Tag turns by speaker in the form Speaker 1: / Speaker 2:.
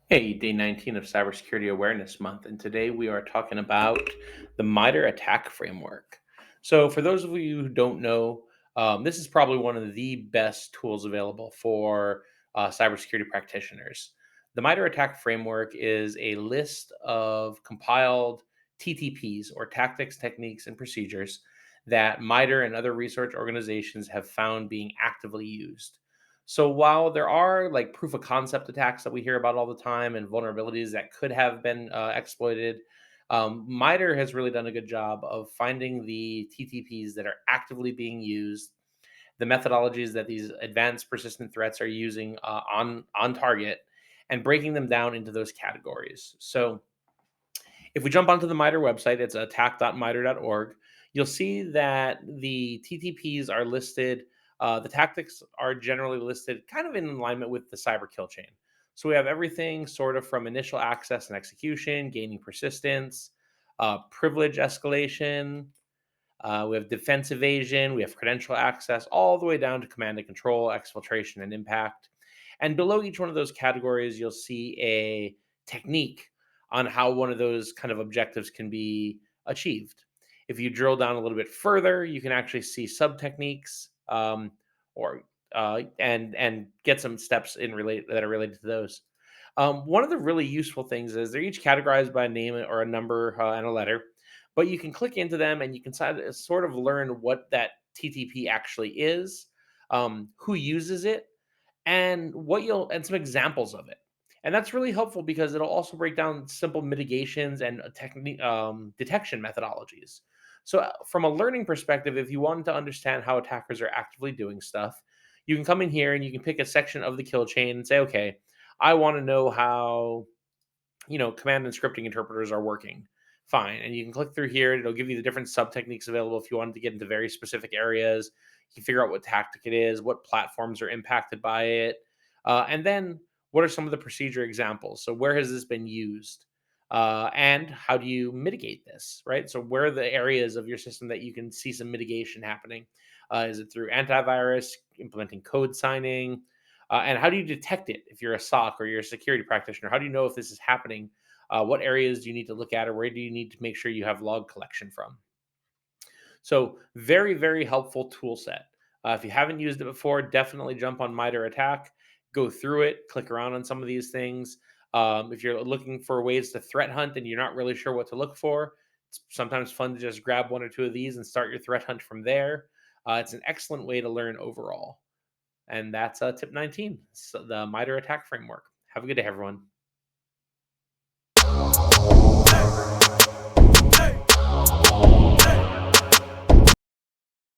Speaker 1: Hey, day 19 of Cybersecurity Awareness Month, and today we are talking about the MITRE attack framework. So, for those of you who don't know, this is probably one of the best tools available for cybersecurity practitioners. The MITRE attack framework is a list of compiled TTPs, or tactics, techniques, and procedures that MITRE and other research organizations have found being actively used. So while there are like proof of concept attacks that we hear about all the time and vulnerabilities that could have been exploited, MITRE has really done a good job of finding the TTPs that are actively being used, the methodologies that these advanced persistent threats are using on target, and breaking them down into those categories. So if we jump onto the MITRE website, it's attack.mitre.org. You'll see that the TTPs are listed. The tactics are generally listed kind of in alignment with the cyber kill chain. So we have everything sort of from initial access and execution, gaining persistence, privilege escalation. We have defense evasion. We have credential access, all the way down to command and control, exfiltration, and impact. And below each one of those categories, you'll see a technique on how one of those kind of objectives can be achieved. If you drill down a little bit further, you can actually see sub techniques or and get some steps in relate that are related to those. One of the really useful things is they're each categorized by a name or a number and a letter, but you can click into them and you can sort of learn what that TTP actually is, who uses it, and some examples of it. And that's really helpful because it'll also break down simple mitigations and technique detection methodologies. So, from a learning perspective, if you want to understand how attackers are actively doing stuff, you can come in here and you can pick a section of the kill chain and say, okay, I want to know how command and scripting interpreters are working. Fine. And you can click through here. It'll give you the different sub techniques available if you wanted to get into very specific areas. You can figure out what tactic it is, what platforms are impacted by it, and then what are some of the procedure examples. So where has this been used? And how do you mitigate this, right? So where are the areas of your system that you can see some mitigation happening? Is it through antivirus, implementing code signing? And how do you detect it if you're a SOC or you're a security practitioner? How do you know if this is happening? What areas do you need to look at, or where do you need to make sure you have log collection from? So, very, very helpful tool set. If you haven't used it before, definitely jump on MITRE Attack, go through it, click around on some of these things. If you're looking for ways to threat hunt and you're not really sure what to look for, it's sometimes fun to just grab one or two of these and start your threat hunt from there. It's an excellent way to learn overall. And that's tip 19, so the MITRE attack framework. Have a good day, everyone.